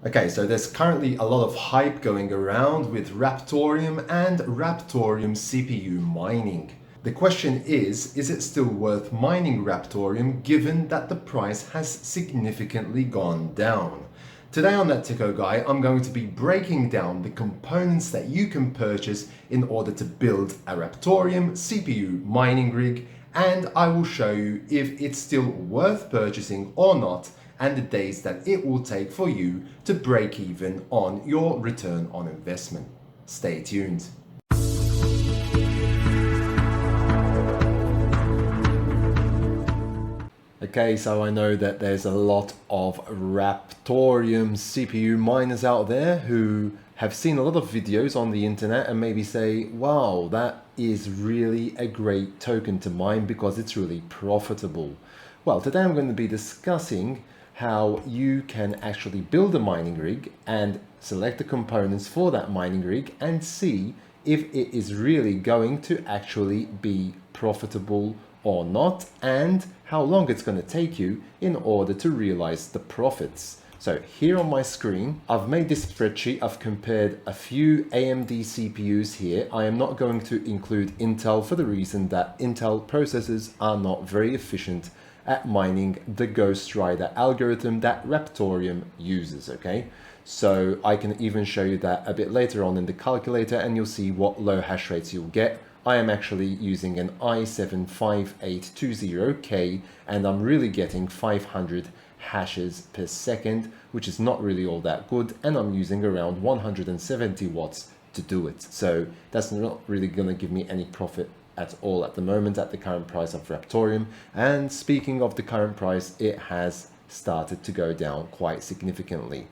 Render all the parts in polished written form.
Okay, so there's currently a lot of hype going around with Raptorium and Raptorium CPU mining. The question is it still worth mining Raptorium given that the price has significantly gone down? Today on That Techo Guy, I'm going to be breaking down the components that you can purchase in order to build a Raptorium CPU mining rig, and I will show you if it's still worth purchasing or not, and the days that it will take for you to break even on your return on investment. Stay tuned. Okay, so I know that there's a lot of Raptorium CPU miners out there who have seen a lot of videos on the internet and maybe say, wow, that is really a great token to mine because it's really profitable. Well, today I'm going to be discussing how you can actually build a mining rig and select the components for that mining rig and see if it is really going to actually be profitable or not, and how long it's going to take you in order to realize the profits. So here on my screen, I've made this spreadsheet. I've compared a few AMD CPUs here. I am not going to include Intel for the reason that Intel processors are not very efficient at mining the Ghost Rider algorithm that Raptorium uses, okay? So I can even show you that a bit later on in the calculator and you'll see what low hash rates you'll get. I am actually using an i7-5820K and I'm really getting 500 hashes per second, which is not really all that good, and I'm using around 170 watts to do it. So that's not really going to give me any profit at all at the moment at the current price of Raptorium. And speaking of the current price, it has started to go down quite significantly.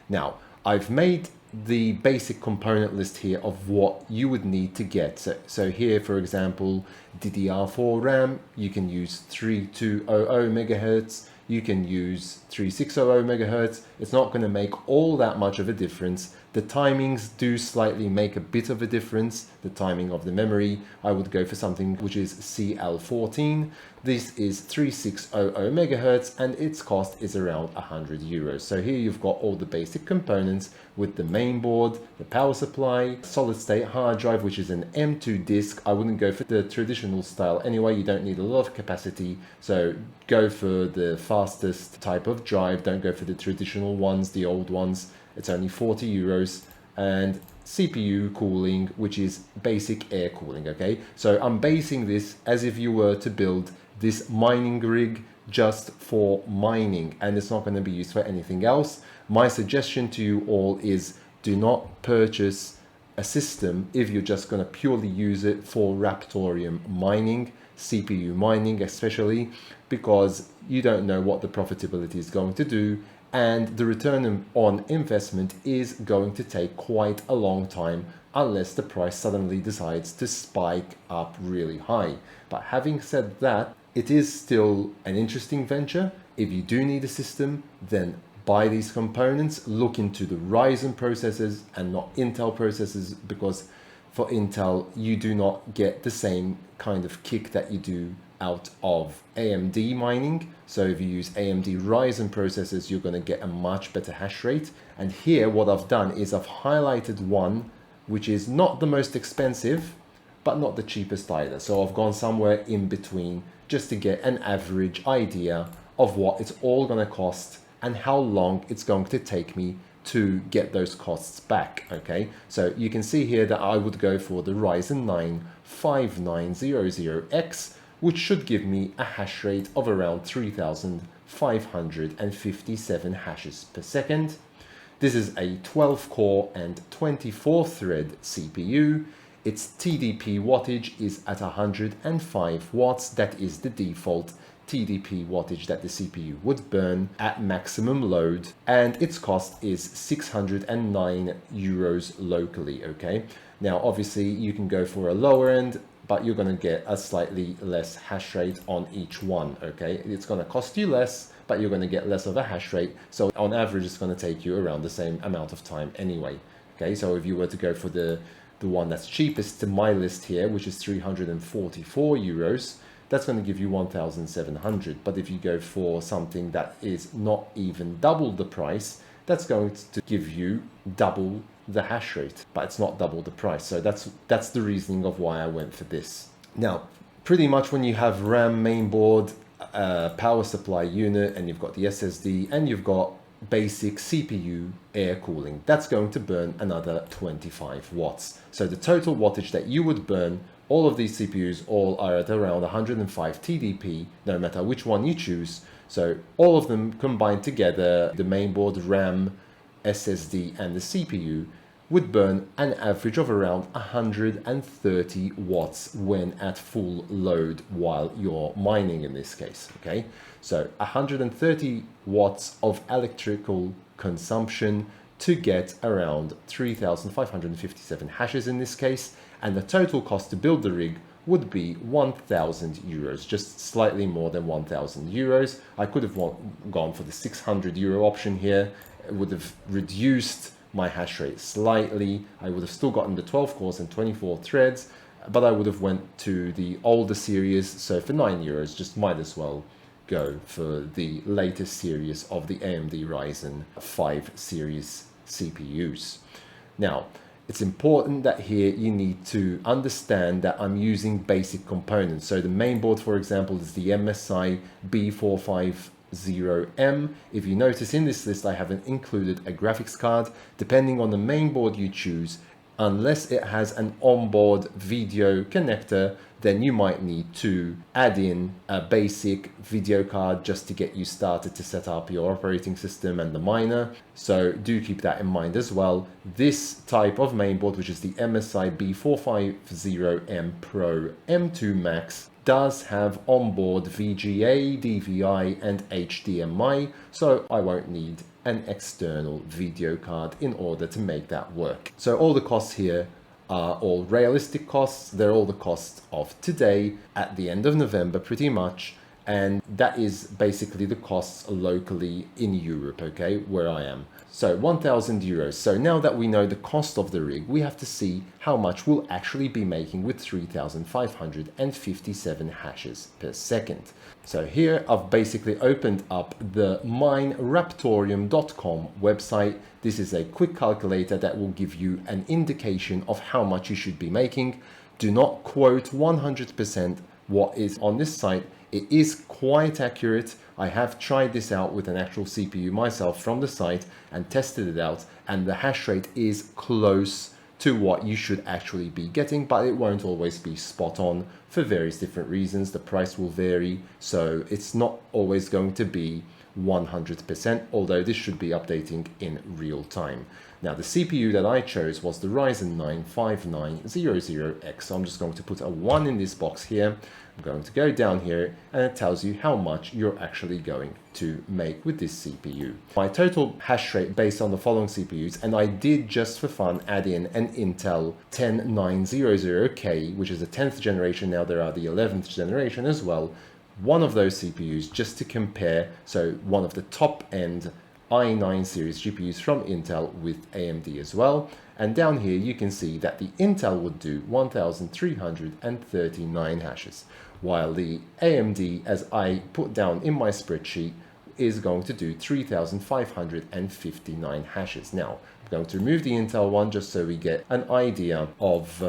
Now, I've made the basic component list here of what you would need to get. So here, for example, DDR4 RAM, you can use 3200 megahertz, you can use 3600 megahertz. It's not going to make all that much of a difference. The timings do slightly make a bit of a difference. The timing of the memory, I would go for something which is CL14. This is 3600 megahertz and its cost is around 100 euros. So here you've got all the basic components with the main board, the power supply, solid state hard drive, which is an M2 disk. I wouldn't go for the traditional style anyway. You don't need a lot of capacity. So go for the fastest type of drive. Don't go for the traditional ones, the old ones. It's only 40 euros. And CPU cooling, which is basic air cooling, okay? So I'm basing this as if you were to build this mining rig just for mining, and it's not going to be used for anything else. My suggestion to you all is do not purchase a system if you're just going to purely use it for Raptorium mining, CPU mining especially, because you don't know what the profitability is going to do, and the return on investment is going to take quite a long time unless the price suddenly decides to spike up really high. But having said that, it is still an interesting venture. If you do need a system, then buy these components, look into the Ryzen processors and not Intel processors, because for Intel, you do not get the same kind of kick that you do out of AMD mining. So if you use AMD Ryzen processors, you're going to get a much better hash rate. And here what I've done is I've highlighted one which is not the most expensive, but not the cheapest either. So I've gone somewhere in between just to get an average idea of what it's all going to cost and how long it's going to take me to get those costs back, okay? So you can see here that I would go for the Ryzen 9 5900X, which should give me a hash rate of around 3,557 hashes per second. This is a 12 core and 24 thread CPU. Its TDP wattage is at 105 watts. That is the default TDP wattage that the CPU would burn at maximum load, and its cost is 609 euros locally, okay? Now, obviously, you can go for a lower end, but you're going to get a slightly less hash rate on each one, okay? It's going to cost you less, but you're going to get less of a hash rate. So on average, it's going to take you around the same amount of time anyway, okay? So if you were to go for the one that's cheapest to my list here, which is 344 euros, that's going to give you 1,700. But if you go for something that is not even double the price, that's going to give you double the hash rate, but it's not double the price. So that's the reasoning of why I went for this. Now, pretty much when you have RAM mainboard, power supply unit, and you've got the SSD, and you've got basic CPU air cooling, that's going to burn another 25 watts. So the total wattage that you would burn, all of these CPUs all are at around 105 TDP, no matter which one you choose. So all of them combined together, the mainboard, RAM, SSD, and the CPU, would burn an average of around 130 watts when at full load while you're mining in this case, okay? So 130 watts of electrical consumption to get around 3,557 hashes in this case, and the total cost to build the rig would be 1,000 euros, just slightly more than 1,000 euros. I could have gone for the 600 euro option here. It would have reduced my hash rate slightly. I would have still gotten the 12 cores and 24 threads, but I would have went to the older series. So for 9 euros, just might as well go for the latest series of the AMD Ryzen 5 series CPUs. Now, it's important that here you need to understand that I'm using basic components. So the mainboard, for example, is the MSI B450M. If you notice in this list, I haven't included a graphics card. Depending on the mainboard you choose, unless it has an onboard video connector, then you might need to add in a basic video card just to get you started to set up your operating system and the miner. So do keep that in mind as well. This type of mainboard, which is the MSI B450M Pro M2 Max, does have onboard VGA, DVI, and HDMI, so I won't need an external video card in order to make that work. So all the costs here are all realistic costs. They're all the costs of today at the end of November pretty much, and that is basically the costs locally in Europe, okay, where I am. So 1,000 euros. So now that we know the cost of the rig, we have to see how much we'll actually be making with 3,557 hashes per second. So here I've basically opened up the mineraptorium.com website. This is a quick calculator that will give you an indication of how much you should be making. Do not quote 100% what is on this site. It is quite accurate. I have tried this out with an actual CPU myself from the site and tested it out, and the hash rate is close to what you should actually be getting, but it won't always be spot on for various different reasons. The price will vary, so it's not always going to be 100%, although this should be updating in real time. Now, the CPU that I chose was the Ryzen 9 5900X. So I'm just going to put a 1 in this box here. I'm going to go down here, and it tells you how much you're actually going to make with this CPU. My total hash rate based on the following CPUs, and I did just for fun add in an Intel 10900K, which is the 10th generation. Now there are the 11th generation as well. One of those CPUs just to compare. So one of the top end i9 series GPUs from Intel with AMD as well. And down here you can see that the Intel would do 1,339 hashes, while the AMD, as I put down in my spreadsheet, is going to do 3,559 hashes. Now, I'm going to remove the Intel one just so we get an idea of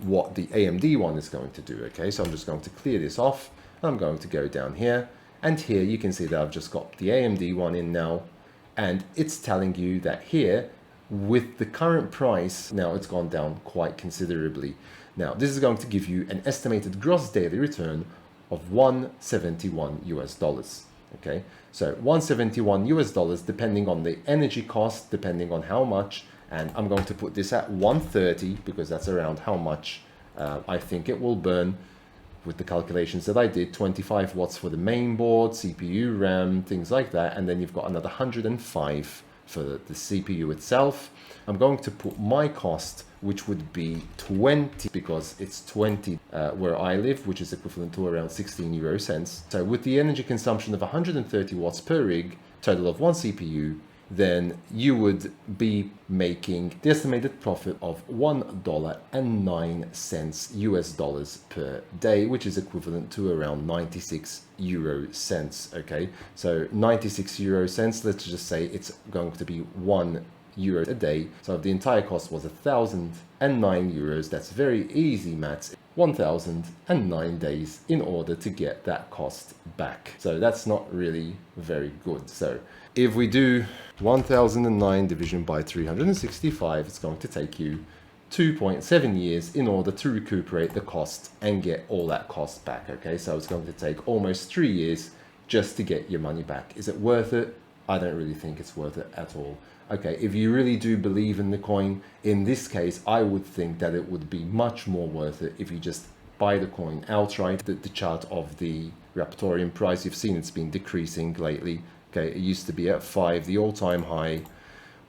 what the AMD one is going to do. Okay, so I'm just going to clear this off. I'm going to go down here, and here you can see that I've just got the AMD one in now, and it's telling you that here, with the current price, now it's gone down quite considerably. Now, this is going to give you an estimated gross daily return of $171 US. Okay, so $171 US, depending on the energy cost, depending on how much, and I'm going to put this at 130 because that's around how much I think it will burn with the calculations that I did. 25 watts for the main board, CPU, RAM, things like that, and then you've got another 105 for the CPU itself. I'm going to put my cost, which would be 20, because it's 20 where I live, which is equivalent to around 16 euro cents. So with the energy consumption of 130 watts per rig, total of one CPU, then you would be making the estimated profit of $1.09 US dollars per day, which is equivalent to around 96 euro cents. Okay, so 96 euro cents, let's just say it's going to be €1 a day. So if the entire cost was 1,009 euros, that's very easy maths. 1,009 days in order to get that cost back. So that's not really very good. So if we do 1,009 division by 365, it's going to take you 2.7 years in order to recuperate the cost and get all that cost back. Okay, so it's going to take almost 3 years just to get your money back. Is it worth it? I don't really think it's worth it at all. Okay, if you really do believe in the coin, in this case, I would think that it would be much more worth it if you just buy the coin outright. The chart of the Raptorium price, you've seen it's been decreasing lately. Okay, it used to be at 5. The all-time high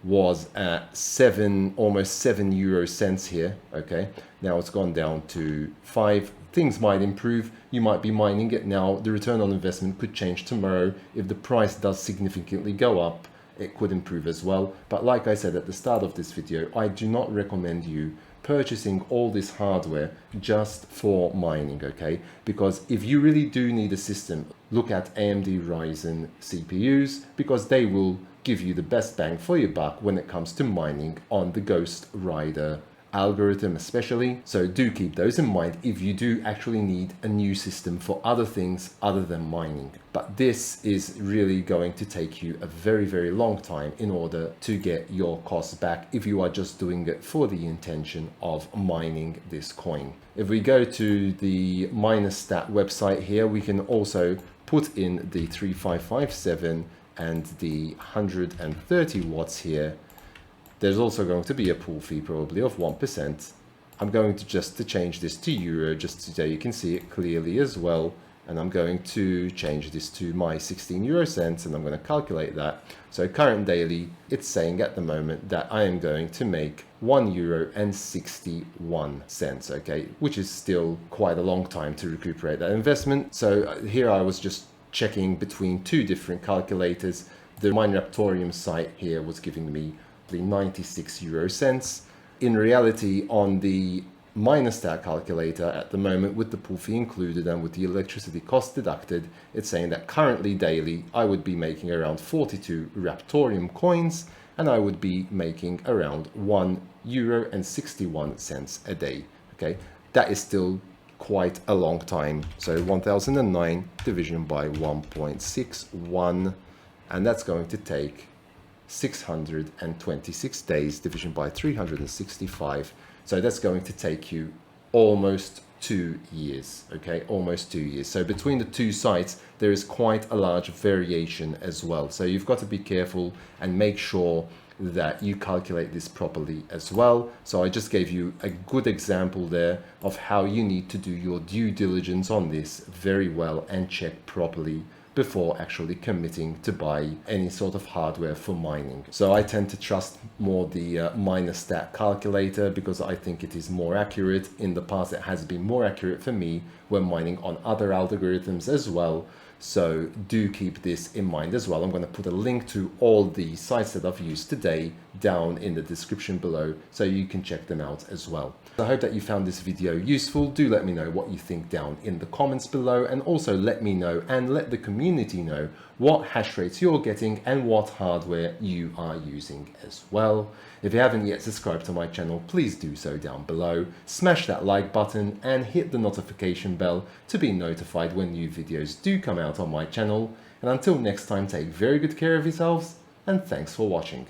was at 7, almost 7 euro cents here. Okay, now it's gone down to 5. Things might improve. You might be mining it now. The return on investment could change tomorrow. If the price does significantly go up, it could improve as well. But like I said at the start of this video, I do not recommend you purchasing all this hardware just for mining, okay? Because if you really do need a system, look at AMD Ryzen CPUs, because they will give you the best bang for your buck when it comes to mining on the Ghost Rider algorithm especially. So do keep those in mind if you do actually need a new system for other things other than mining. But this is really going to take you a very, very long time in order to get your costs back if you are just doing it for the intention of mining this coin. If we go to the MinerStat website here, we can also put in the 3557 and the 130 watts here. There's also going to be a pool fee probably of 1%. I'm going to just change this to euro just so you can see it clearly as well. And I'm going to change this to my 16 euro cents and I'm going to calculate that. So current daily, it's saying at the moment that I am going to make €1.61, okay, which is still quite a long time to recuperate that investment. So here I was just checking between two different calculators. The Raptorium site here was giving me the 96 euro cents. In reality, on the MinerStat calculator at the moment, with the pool fee included and with the electricity cost deducted, it's saying that currently daily I would be making around 42 Raptorium coins and I would be making around €1.61 a day. Okay, that is still quite a long time. So 1009 division by 1.61, and that's going to take 626 days division by 365. So that's going to take you almost 2 years, okay, almost 2 years. So between the two sites, there is quite a large variation as well. So you've got to be careful and make sure that you calculate this properly as well. So I just gave you a good example there of how you need to do your due diligence on this very well and check properly before actually committing to buy any sort of hardware for mining. So I tend to trust more the MinerStat calculator because I think it is more accurate. In the past, it has been more accurate for me when mining on other algorithms as well. So do keep this in mind as well. I'm going to put a link to all the sites that I've used today down in the description below so you can check them out as well. I hope that you found this video useful. Do let me know what you think down in the comments below, and also let me know and let the community know what hash rates you're getting and what hardware you are using as well. If you haven't yet subscribed to my channel, please do so down below. Smash that like button and hit the notification bell to be notified when new videos do come out on my channel. And until next time, take very good care of yourselves, and thanks for watching.